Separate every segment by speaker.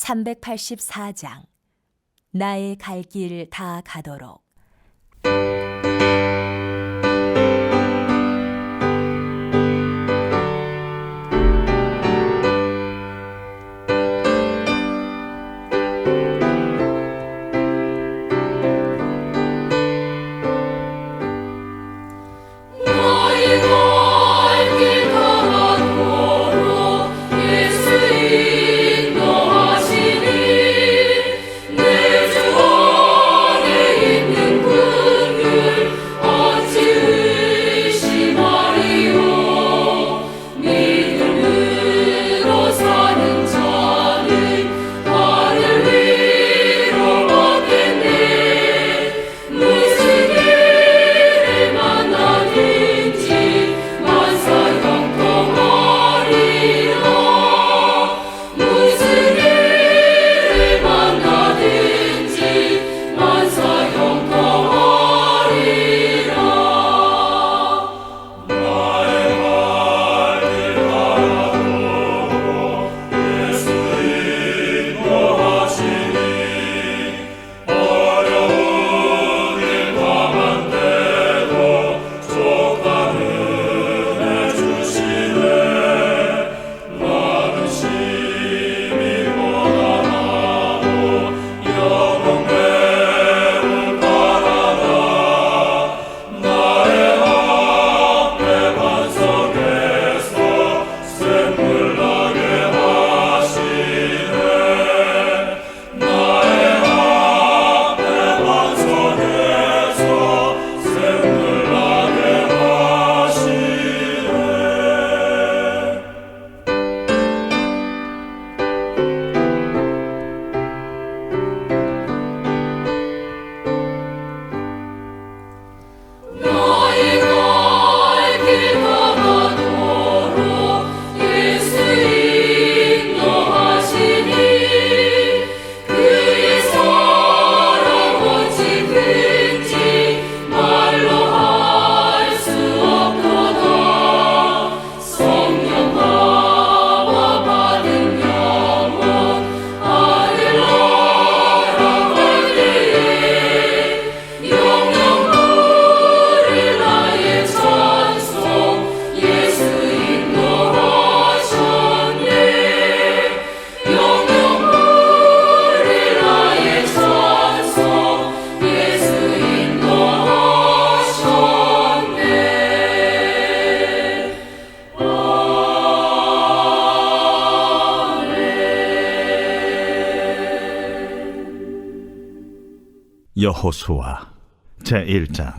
Speaker 1: 384장 나의 갈 길 다 가도록.
Speaker 2: 여호수아 제1장.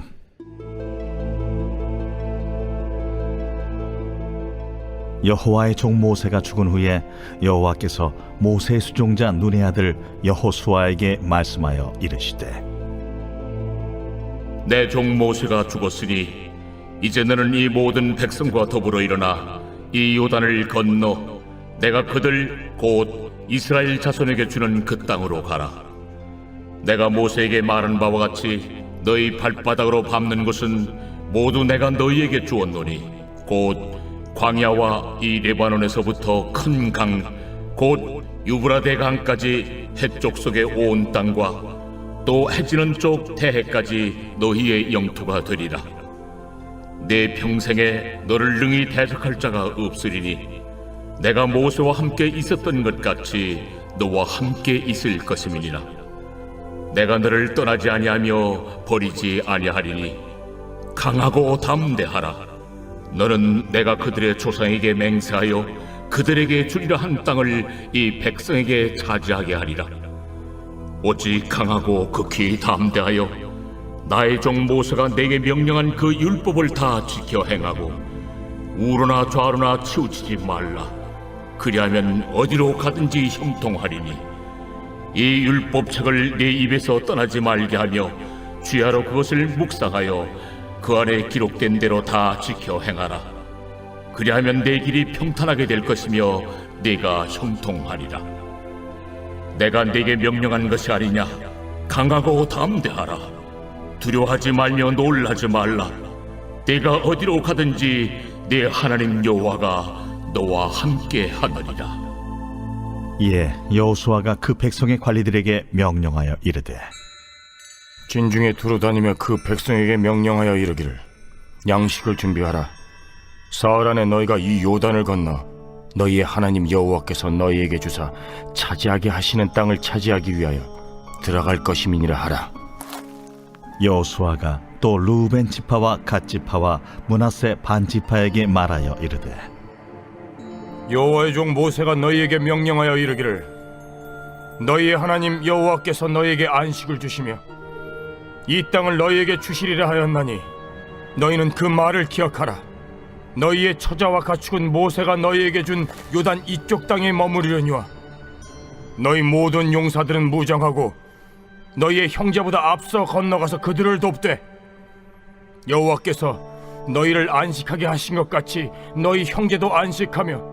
Speaker 2: 여호와의 종 모세가 죽은 후에 여호와께서 모세의 수종자 눈의 아들 여호수아에게 말씀하여 이르시되,
Speaker 3: 내 종 모세가 죽었으니 이제 너는 이 모든 백성과 더불어 일어나 이 요단을 건너 내가 그들 곧 이스라엘 자손에게 주는 그 땅으로 가라. 내가 모세에게 말한 바와 같이 너희 발바닥으로 밟는 것은 모두 내가 너희에게 주었노니 곧 광야와 이 레바논에서부터 큰 강 곧 유브라데 강까지 해쪽 속의 온 땅과 또 해지는 쪽 태해까지 너희의 영토가 되리라. 내 평생에 너를 능히 대적할 자가 없으리니 내가 모세와 함께 있었던 것 같이 너와 함께 있을 것임이니라. 내가 너를 떠나지 아니하며 버리지 아니하리니 강하고 담대하라. 너는 내가 그들의 조상에게 맹세하여 그들에게 주리라 한 땅을 이 백성에게 차지하게 하리라. 오직 강하고 극히 담대하여 나의 종 모세가 내게 명령한 그 율법을 다 지켜 행하고 우로나 좌로나 치우치지 말라. 그리하면 어디로 가든지 형통하리니 이 율법책을 네 입에서 떠나지 말게 하며 주야로 그것을 묵상하여 그 안에 기록된 대로 다 지켜 행하라. 그리하면 내 길이 평탄하게 될 것이며 네가 형통하리라. 내가 네게 명령한 것이 아니냐. 강하고 담대하라. 두려워하지 말며 놀라지 말라. 네가 어디로 가든지 네 하나님 여호와가 너와 함께 하느니라.
Speaker 2: 이에 여호수아가 그 백성의 관리들에게 명령하여 이르되
Speaker 4: 진중에 두루다니며 그 백성에게 명령하여 이르기를 양식을 준비하라. 사흘 안에 너희가 이 요단을 건너 너희의 하나님 여호와께서 너희에게 주사 차지하게 하시는 땅을 차지하기 위하여 들어갈 것임이니라 하라.
Speaker 2: 여호수아가 또 루벤 지파와 갓 지파와 므낫세 반 지파에게 말하여 이르되
Speaker 4: 여호와의 종 모세가 너희에게 명령하여 이르기를 너희의 하나님 여호와께서 너희에게 안식을 주시며 이 땅을 너희에게 주시리라 하였나니 너희는 그 말을 기억하라. 너희의 처자와 가축은 모세가 너희에게 준 요단 이쪽 땅에 머무르려니와 너희 모든 용사들은 무장하고 너희의 형제보다 앞서 건너가서 그들을 돕되 여호와께서 너희를 안식하게 하신 것 같이 너희 형제도 안식하며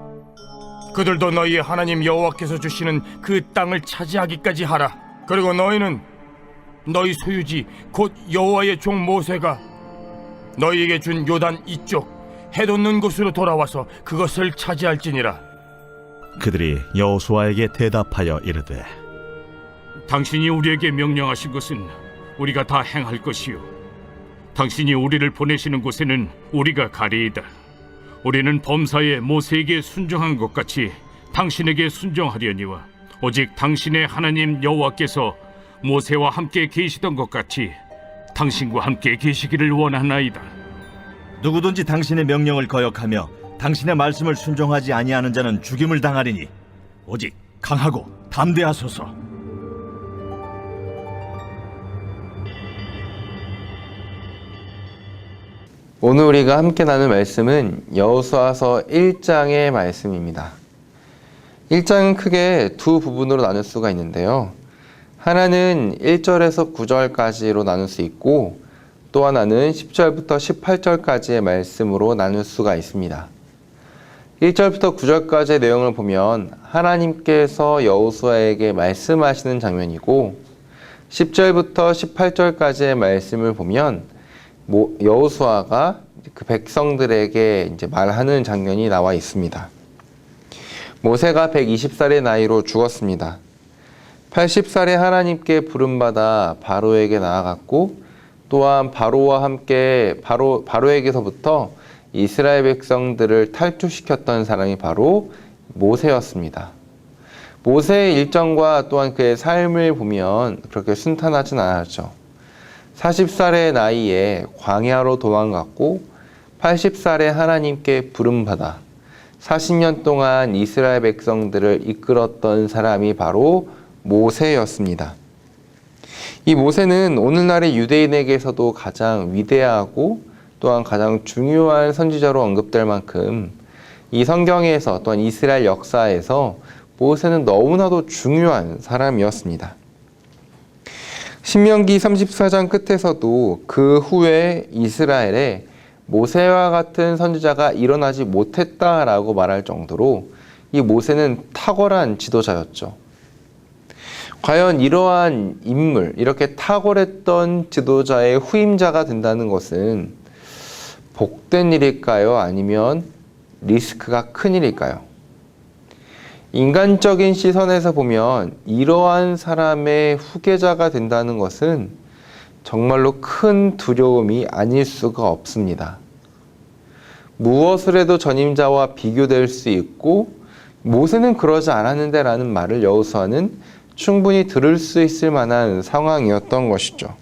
Speaker 4: 그들도 너희의 하나님 여호와께서 주시는 그 땅을 차지하기까지 하라. 그리고 너희는 너희 소유지 곧 여호와의 종 모세가 너희에게 준 요단 이쪽 해돋는 곳으로 돌아와서 그것을 차지할지니라.
Speaker 2: 그들이 여호수아에게 대답하여 이르되
Speaker 3: 당신이 우리에게 명령하신 것은 우리가 다 행할 것이요 당신이 우리를 보내시는 곳에는 우리가 가리이다. 우리는 범사에 모세에게 순종한 것 같이 당신에게 순종하려니와 오직 당신의 하나님 여호와께서 모세와 함께 계시던 것 같이 당신과 함께 계시기를 원하나이다.
Speaker 5: 누구든지 당신의 명령을 거역하며 당신의 말씀을 순종하지 아니하는 자는 죽임을 당하리니 오직 강하고 담대하소서.
Speaker 6: 오늘 우리가 함께 나눌 말씀은 여호수아서 1장의 말씀입니다. 1장은 크게 두 부분으로 나눌 수가 있는데요. 하나는 1절에서 9절까지로 나눌 수 있고 또 하나는 10절부터 18절까지의 말씀으로 나눌 수가 있습니다. 1절부터 9절까지의 내용을 보면 하나님께서 여호수아에게 말씀하시는 장면이고 10절부터 18절까지의 말씀을 보면 여호수아가 그 백성들에게 이제 말하는 장면이 나와 있습니다. 모세가 120살의 나이로 죽었습니다. 80살에 하나님께 부름받아 바로에게 나아갔고 또한 바로와 함께 바로에게서부터 이스라엘 백성들을 탈출시켰던 사람이 바로 모세였습니다. 모세의 일정과 또한 그의 삶을 보면 그렇게 순탄하진 않았죠. 40살의 나이에 광야로 도망갔고 80살에 하나님께 부름받아 40년 동안 이스라엘 백성들을 이끌었던 사람이 바로 모세였습니다. 이 모세는 오늘날의 유대인에게서도 가장 위대하고 또한 가장 중요한 선지자로 언급될 만큼 이 성경에서 또한 이스라엘 역사에서 모세는 너무나도 중요한 사람이었습니다. 신명기 34장 끝에서도 그 후에 이스라엘에 모세와 같은 선지자가 일어나지 못했다라고 말할 정도로 이 모세는 탁월한 지도자였죠. 과연 이러한 인물, 이렇게 탁월했던 지도자의 후임자가 된다는 것은 복된 일일까요? 아니면 리스크가 큰 일일까요? 인간적인 시선에서 보면 이러한 사람의 후계자가 된다는 것은 정말로 큰 두려움이 아닐 수가 없습니다. 무엇을 해도 전임자와 비교될 수 있고 모세는 그러지 않았는데 라는 말을 여호수아는 충분히 들을 수 있을 만한 상황이었던 것이죠.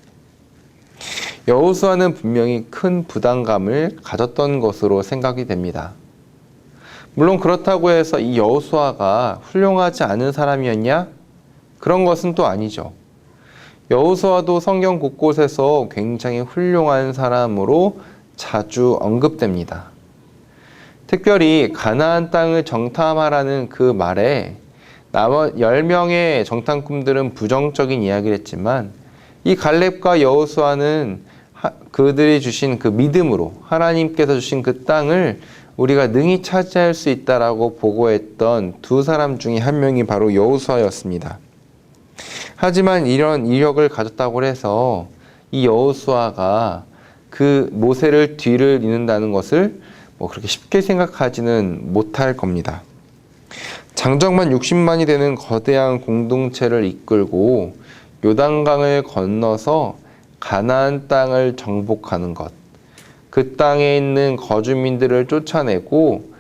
Speaker 6: 여호수아는 분명히 큰 부담감을 가졌던 것으로 생각이 됩니다. 물론 그렇다고 해서 이 여호수아가 훌륭하지 않은 사람이었냐? 그런 것은 또 아니죠. 여호수아도 성경 곳곳에서 굉장히 훌륭한 사람으로 자주 언급됩니다. 특별히 가나안 땅을 정탐하라는 그 말에 10명의 정탐꾼들은 부정적인 이야기를 했지만 이 갈렙과 여호수아는 그들이 주신 그 믿음으로 하나님께서 주신 그 땅을 우리가 능히 차지할 수 있다라고 보고했던 두 사람 중에 한 명이 바로 여호수아였습니다. 하지만 이런 이력을 가졌다고 해서 이 여호수아가 그 모세를 뒤를 잇는다는 것을 그렇게 쉽게 생각하지는 못할 겁니다. 장정만 60만이 되는 거대한 공동체를 이끌고 요단강을 건너서 가나안 땅을 정복하는 것, 그 땅에 있는 거주민들을 쫓아내고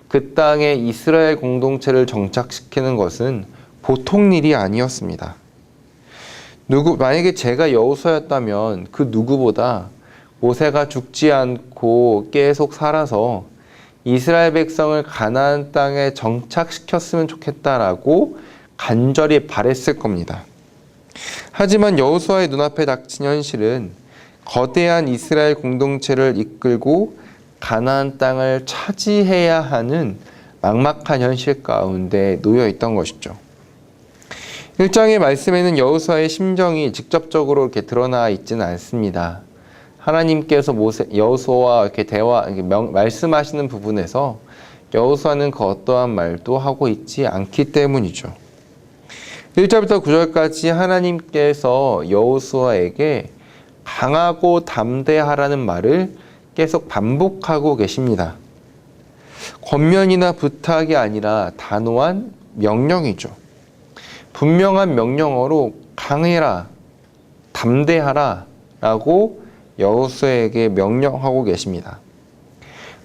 Speaker 6: 그 땅에 이스라엘 공동체를 정착시키는 것은 보통 일이 아니었습니다. 만약에 제가 여호수아였다면 그 누구보다 모세가 죽지 않고 계속 살아서 이스라엘 백성을 가나안 땅에 정착시켰으면 좋겠다라고 간절히 바랬을 겁니다. 하지만 여호수아의 눈앞에 닥친 현실은 거대한 이스라엘 공동체를 이끌고 가나안 땅을 차지해야 하는 막막한 현실 가운데 놓여 있던 것이죠. 1장의 말씀에는 여호수아의 심정이 직접적으로 이렇게 드러나 있지는 않습니다. 하나님께서 여호수아와 이렇게 말씀하시는 부분에서 여호수아는 그 어떠한 말도 하고 있지 않기 때문이죠. 1절부터 9절까지 하나님께서 여호수아에게 강하고 담대하라는 말을 계속 반복하고 계십니다. 권면이나 부탁이 아니라 단호한 명령이죠. 분명한 명령어로 강해라, 담대하라 라고 여호수아에게 명령하고 계십니다.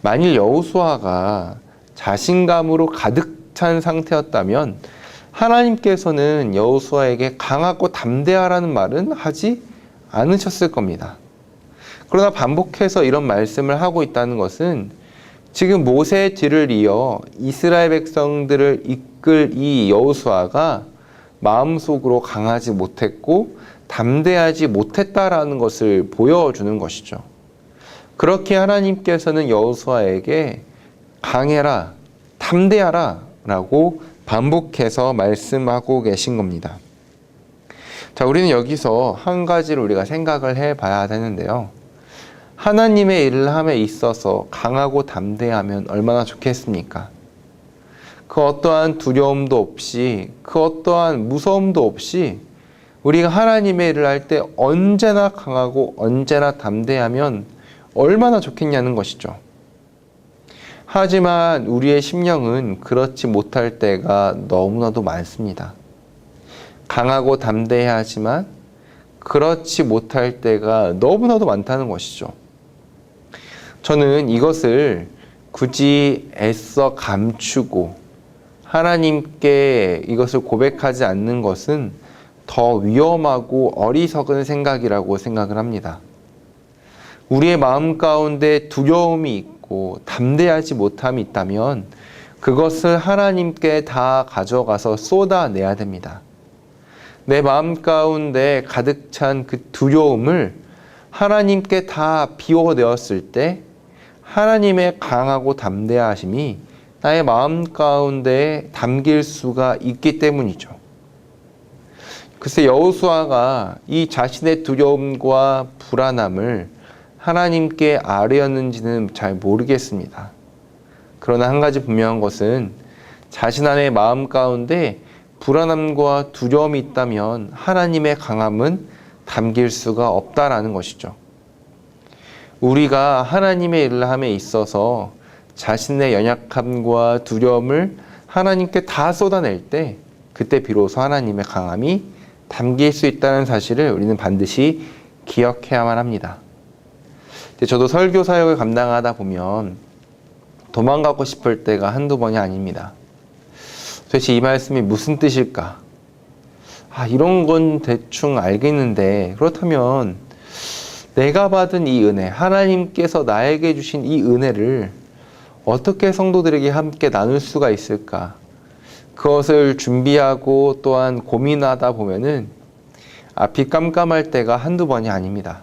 Speaker 6: 만일 여호수아가 자신감으로 가득 찬 상태였다면 하나님께서는 여호수아에게 강하고 담대하라는 말은 하지 않으셨을 겁니다. 그러나 반복해서 이런 말씀을 하고 있다는 것은 지금 모세의 뒤를 이어 이스라엘 백성들을 이끌 이 여호수아가 마음속으로 강하지 못했고 담대하지 못했다라는 것을 보여주는 것이죠. 그렇게 하나님께서는 여호수아에게 강해라, 담대하라 라고 반복해서 말씀하고 계신 겁니다. 자, 우리는 여기서 한 가지를 우리가 생각을 해봐야 되는데요. 하나님의 일을 함에 있어서 강하고 담대하면 얼마나 좋겠습니까? 그 어떠한 두려움도 없이, 그 어떠한 무서움도 없이 우리가 하나님의 일을 할 때 언제나 강하고 언제나 담대하면 얼마나 좋겠냐는 것이죠. 하지만 우리의 심령은 그렇지 못할 때가 너무나도 많습니다. 강하고 담대해야 하지만 그렇지 못할 때가 너무나도 많다는 것이죠. 저는 이것을 굳이 애써 감추고 하나님께 이것을 고백하지 않는 것은 더 위험하고 어리석은 생각이라고 생각을 합니다. 우리의 마음 가운데 두려움이 있고 담대하지 못함이 있다면 그것을 하나님께 다 가져가서 쏟아내야 됩니다. 내 마음 가운데 가득 찬 그 두려움을 하나님께 다 비워내었을 때 하나님의 강하고 담대하심이 나의 마음 가운데 담길 수가 있기 때문이죠. 글쎄 여호수아가 이 자신의 두려움과 불안함을 하나님께 아뢰었는지는 잘 모르겠습니다. 그러나 한 가지 분명한 것은 자신 안의 마음 가운데 불안함과 두려움이 있다면 하나님의 강함은 담길 수가 없다라는 것이죠. 우리가 하나님의 일을 함에 있어서 자신의 연약함과 두려움을 하나님께 다 쏟아낼 때 그때 비로소 하나님의 강함이 담길 수 있다는 사실을 우리는 반드시 기억해야만 합니다. 저도 설교 사역을 감당하다 보면 도망가고 싶을 때가 한두 번이 아닙니다. 도대체 이 말씀이 무슨 뜻일까? 이런 건 대충 알겠는데 그렇다면 내가 받은 이 은혜, 하나님께서 나에게 주신 이 은혜를 어떻게 성도들에게 함께 나눌 수가 있을까? 그것을 준비하고 또한 고민하다 보면은 앞이 깜깜할 때가 한두 번이 아닙니다.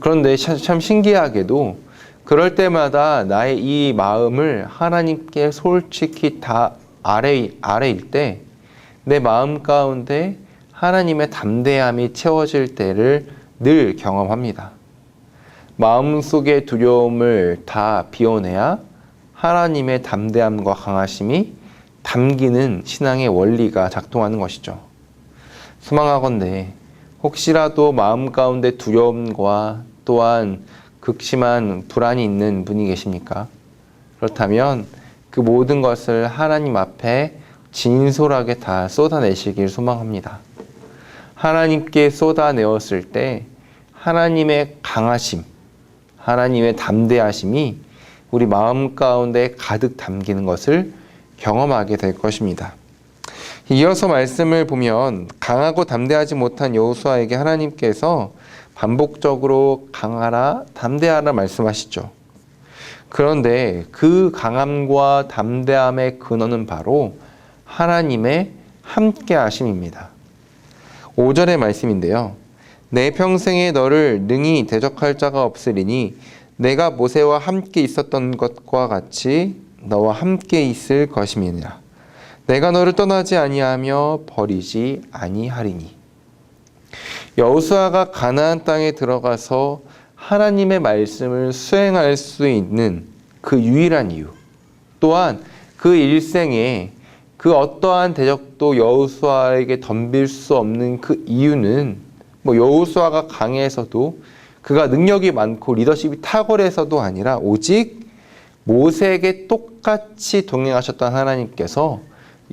Speaker 6: 그런데 참 신기하게도 그럴 때마다 나의 이 마음을 하나님께 솔직히 다 아래일 때 내 마음 가운데 하나님의 담대함이 채워질 때를 늘 경험합니다. 마음속의 두려움을 다 비워내야 하나님의 담대함과 강하심이 담기는 신앙의 원리가 작동하는 것이죠. 소망하건대 혹시라도 마음 가운데 두려움과 또한 극심한 불안이 있는 분이 계십니까? 그렇다면 그 모든 것을 하나님 앞에 진솔하게 다 쏟아내시길 소망합니다. 하나님께 쏟아내었을 때 하나님의 강하심, 하나님의 담대하심이 우리 마음 가운데 가득 담기는 것을 경험하게 될 것입니다. 이어서 말씀을 보면 강하고 담대하지 못한 여호수아에게 하나님께서 반복적으로 강하라, 담대하라 말씀하시죠. 그런데 그 강함과 담대함의 근원은 바로 하나님의 함께하심입니다. 5절의 말씀인데요. 내 평생에 너를 능히 대적할 자가 없으리니 내가 모세와 함께 있었던 것과 같이 너와 함께 있을 것임이니라. 내가 너를 떠나지 아니하며 버리지 아니하리니. 여호수아가 가나안 땅에 들어가서 하나님의 말씀을 수행할 수 있는 그 유일한 이유, 또한 그 일생에 그 어떠한 대적도 여호수아에게 덤빌 수 없는 그 이유는 여호수아가 강해서도 그가 능력이 많고 리더십이 탁월해서도 아니라 오직 모세에게 똑같이 동행하셨던 하나님께서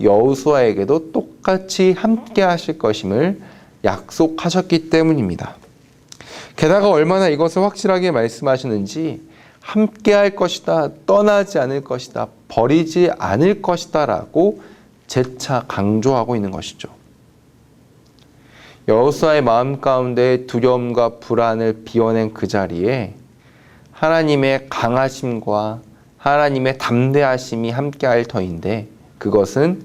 Speaker 6: 여호수아에게도 똑같이 함께 하실 것임을 약속하셨기 때문입니다. 게다가 얼마나 이것을 확실하게 말씀하시는지 함께 할 것이다, 떠나지 않을 것이다, 버리지 않을 것이다 라고 재차 강조하고 있는 것이죠. 여호수아의 마음 가운데 두려움과 불안을 비워낸 그 자리에 하나님의 강하심과 하나님의 담대하심이 함께할 터인데 그것은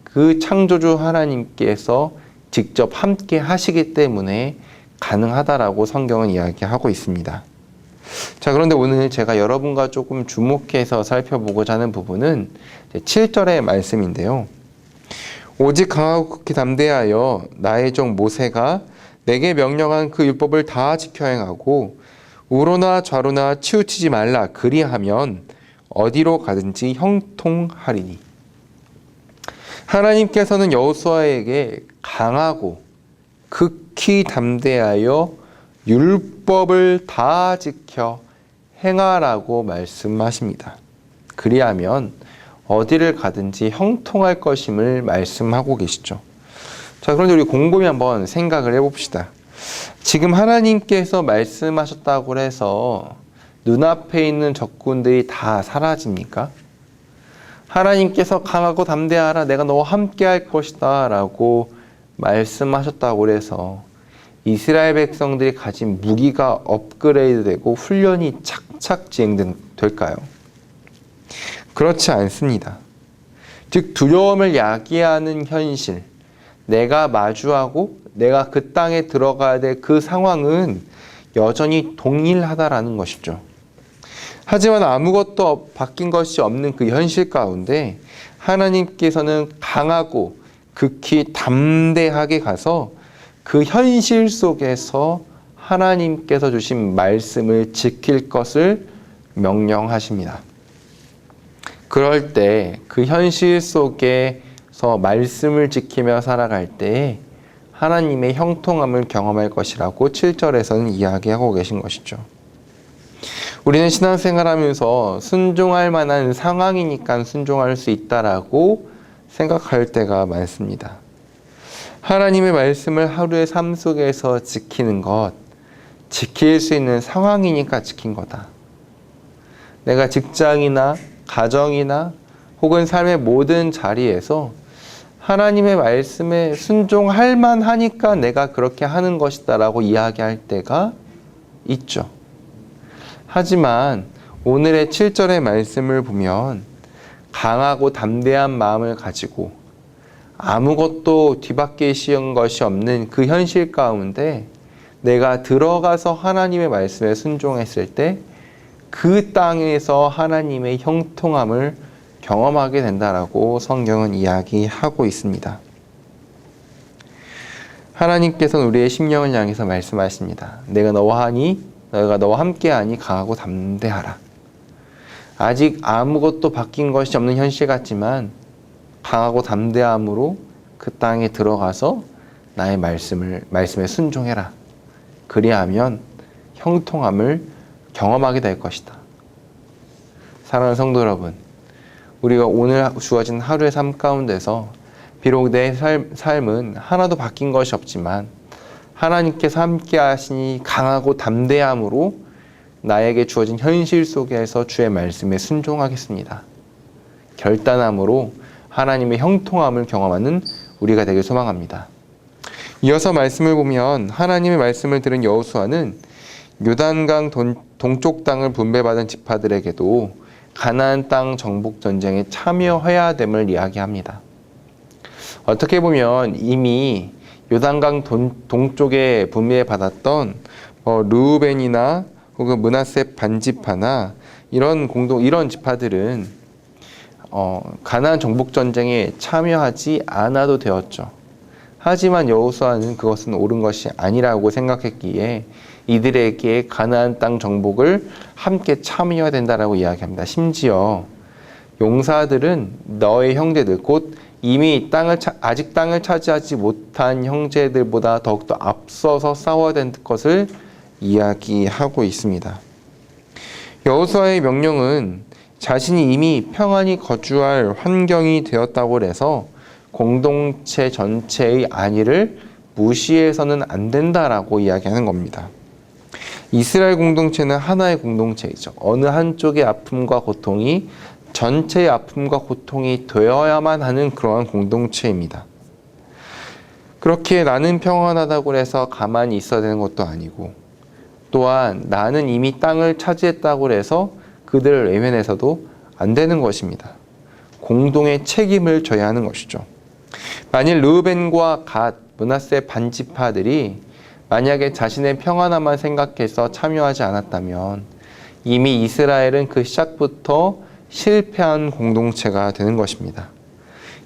Speaker 6: 그 창조주 하나님께서 직접 함께 하시기 때문에 가능하다라고 성경은 이야기하고 있습니다. 자, 그런데 오늘 제가 여러분과 조금 주목해서 살펴보고자 하는 부분은 7절의 말씀인데요. 오직 강하고 극히 담대하여 나의 종 모세가 내게 명령한 그 율법을 다 지켜 행하고 우로나 좌로나 치우치지 말라 그리하면 어디로 가든지 형통하리니. 하나님께서는 여호수아에게 강하고 극히 담대하여 율법을 다 지켜 행하라고 말씀하십니다. 그리하면 어디를 가든지 형통할 것임을 말씀하고 계시죠. 자, 그런데 우리 곰곰이 한번 생각을 해봅시다. 지금 하나님께서 말씀하셨다고 해서 눈앞에 있는 적군들이 다 사라집니까? 하나님께서 강하고 담대하라, 내가 너와 함께 할 것이다 라고 말씀하셨다고 해서 이스라엘 백성들이 가진 무기가 업그레이드되고 훈련이 착착 진행될까요? 그렇지 않습니다. 즉 두려움을 야기하는 현실, 내가 마주하고 내가 그 땅에 들어가야 될 그 상황은 여전히 동일하다라는 것이죠. 하지만 아무것도 바뀐 것이 없는 그 현실 가운데 하나님께서는 강하고 극히 담대하게 가서 그 현실 속에서 하나님께서 주신 말씀을 지킬 것을 명령하십니다. 그럴 때 그 현실 속에서 말씀을 지키며 살아갈 때 하나님의 형통함을 경험할 것이라고 7절에서는 이야기하고 계신 것이죠. 우리는 신앙생활하면서 순종할 만한 상황이니까 순종할 수 있다라고 생각할 때가 많습니다. 하나님의 말씀을 하루의 삶 속에서 지키는 것, 지킬 수 있는 상황이니까 지킨 거다. 내가 직장이나 가정이나 혹은 삶의 모든 자리에서 하나님의 말씀에 순종할 만하니까 내가 그렇게 하는 것이다 라고 이야기할 때가 있죠. 하지만 오늘의 7절의 말씀을 보면 강하고 담대한 마음을 가지고 아무것도 뒤바뀌시는 것이 없는 그 현실 가운데 내가 들어가서 하나님의 말씀에 순종했을 때 그 땅에서 하나님의 형통함을 경험하게 된다라고 성경은 이야기하고 있습니다. 하나님께서는 우리의 심령을 향해서 말씀하십니다. 내가 너와 함께하니 강하고 담대하라. 아직 아무것도 바뀐 것이 없는 현실 같지만 강하고 담대함으로 그 땅에 들어가서 나의 말씀에 순종해라. 그리하면 형통함을 경험하게 될 것이다. 사랑하는 성도 여러분, 우리가 오늘 주어진 하루의 삶 가운데서 비록 내 삶은 하나도 바뀐 것이 없지만 하나님께서 함께 하시니 강하고 담대함으로 나에게 주어진 현실 속에서 주의 말씀에 순종하겠습니다. 결단함으로 하나님의 형통함을 경험하는 우리가 되길 소망합니다. 이어서 말씀을 보면 하나님의 말씀을 들은 여호수아는 요단강 동쪽 땅을 분배받은 지파들에게도 가나안 땅 정복 전쟁에 참여해야 됨을 이야기합니다. 어떻게 보면 이미 요단강 동쪽에 분배받았던 르우벤이나 혹은 므낫세 반지파나 이런 지파들은 가나안 정복 전쟁에 참여하지 않아도 되었죠. 하지만 여호수아는 그것은 옳은 것이 아니라고 생각했기에 이들에게 가나안 땅 정복을 함께 참여해야 된다라고 이야기합니다. 심지어 용사들은 너의 형제들 곧 이미 아직 땅을 차지하지 못한 형제들보다 더욱더 앞서서 싸워야 될 것을 이야기하고 있습니다. 여호수아의 명령은 자신이 이미 평안히 거주할 환경이 되었다고 해서 공동체 전체의 안위를 무시해서는 안 된다라고 이야기하는 겁니다. 이스라엘 공동체는 하나의 공동체이죠. 어느 한쪽의 아픔과 고통이 전체의 아픔과 고통이 되어야만 하는 그러한 공동체입니다. 그렇게 나는 평안하다고 해서 가만히 있어야 되는 것도 아니고 또한 나는 이미 땅을 차지했다고 해서 그들을 외면해서도 안 되는 것입니다. 공동의 책임을 져야 하는 것이죠. 만일 르우벤과 갓, 므낫세 반지파들이 만약에 자신의 평안함만 생각해서 참여하지 않았다면 이미 이스라엘은 그 시작부터 실패한 공동체가 되는 것입니다.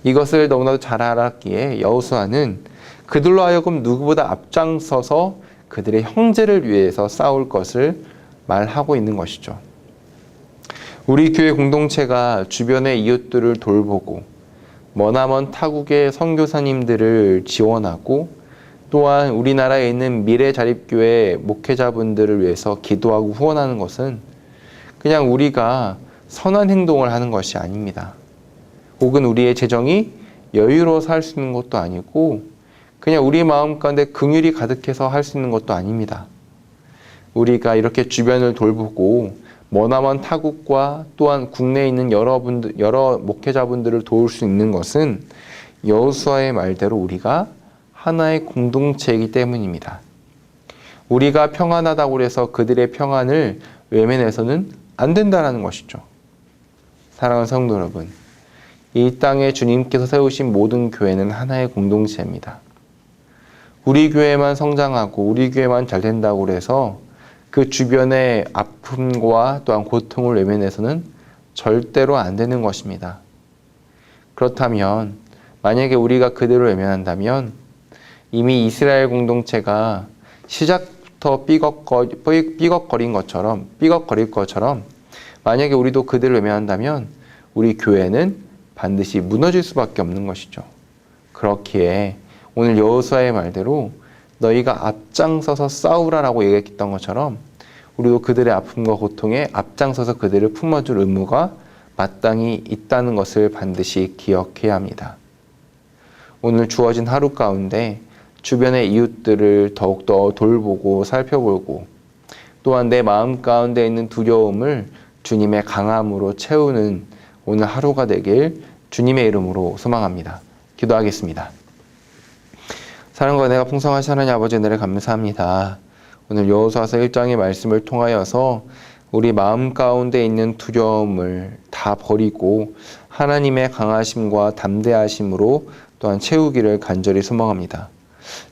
Speaker 6: 이것을 너무나도 잘 알았기에 여호수아는 그들로 하여금 누구보다 앞장서서 그들의 형제를 위해서 싸울 것을 말하고 있는 것이죠. 우리 교회 공동체가 주변의 이웃들을 돌보고 머나먼 타국의 선교사님들을 지원하고 또한 우리나라에 있는 미래자립교회 목회자분들을 위해서 기도하고 후원하는 것은 그냥 우리가 선한 행동을 하는 것이 아닙니다. 혹은 우리의 재정이 여유로워서 할 수 있는 것도 아니고 그냥 우리 마음 가운데 긍휼이 가득해서 할 수 있는 것도 아닙니다. 우리가 이렇게 주변을 돌보고 머나먼 타국과 또한 국내에 있는 여러 목회자분들을 도울 수 있는 것은 여호수아의 말대로 우리가 하나의 공동체이기 때문입니다. 우리가 평안하다고 해서 그들의 평안을 외면해서는 안 된다는 것이죠. 사랑하는 성도 여러분, 이 땅에 주님께서 세우신 모든 교회는 하나의 공동체입니다. 우리 교회만 성장하고 우리 교회만 잘 된다고 해서 그 주변의 아픔과 또한 고통을 외면해서는 절대로 안 되는 것입니다. 그렇다면 만약에 우리가 그들을 외면한다면 이미 이스라엘 공동체가 시작부터 삐걱거릴 것처럼 만약에 우리도 그들을 외면한다면 우리 교회는 반드시 무너질 수밖에 없는 것이죠. 그렇기에 오늘 여호수아의 말대로 너희가 앞장서서 싸우라라고 얘기했던 것처럼 우리도 그들의 아픔과 고통에 앞장서서 그들을 품어줄 의무가 마땅히 있다는 것을 반드시 기억해야 합니다. 오늘 주어진 하루 가운데 주변의 이웃들을 더욱더 돌보고 살펴보고 또한 내 마음 가운데 있는 두려움을 주님의 강함으로 채우는 오늘 하루가 되길 주님의 이름으로 소망합니다. 기도하겠습니다. 사랑과 은혜가 풍성하신 하나님 아버지 은혜를 감사합니다. 오늘 여호수아서 1장의 말씀을 통하여서 우리 마음 가운데 있는 두려움을 다 버리고 하나님의 강하심과 담대하심으로 또한 채우기를 간절히 소망합니다.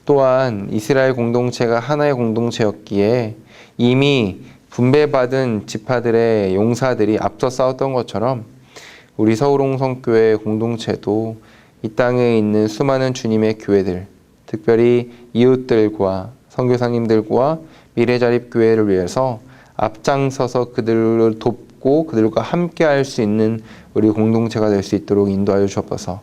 Speaker 6: 또한 이스라엘 공동체가 하나의 공동체였기에 이미 분배받은 지파들의 용사들이 앞서 싸웠던 것처럼 우리 서울홍성교회 공동체도 이 땅에 있는 수많은 주님의 교회들, 특별히 이웃들과 선교사님들과 미래자립교회를 위해서 앞장서서 그들을 돕고 그들과 함께 할 수 있는 우리 공동체가 될 수 있도록 인도하여 주옵소서.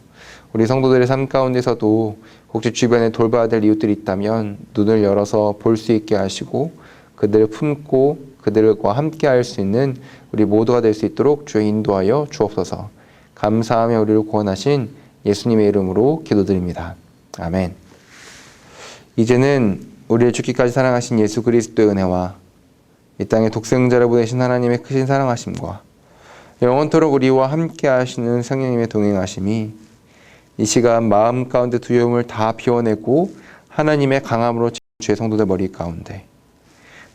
Speaker 6: 우리 성도들의 삶 가운데서도 혹시 주변에 돌봐야 될 이웃들이 있다면 눈을 열어서 볼 수 있게 하시고 그들을 품고 그들과 함께 할 수 있는 우리 모두가 될 수 있도록 주의 인도하여 주옵소서. 감사하며 우리를 구원하신 예수님의 이름으로 기도드립니다. 아멘. 이제는 우리를 죽기까지 사랑하신 예수 그리스도의 은혜와 이 땅에 독생자를 보내신 하나님의 크신 사랑하심과 영원토록 우리와 함께 하시는 성령님의 동행하심이 이 시간 마음 가운데 두려움을 다 비워내고 하나님의 강함으로 주의 성도들 머리 가운데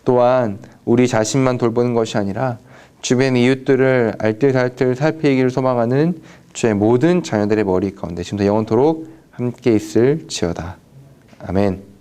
Speaker 6: 또한 우리 자신만 돌보는 것이 아니라 주변 이웃들을 알뜰살뜰 살피기를 소망하는 주의 모든 자녀들의 머리 가운데 지금도 영원토록 함께 있을지어다. 아멘.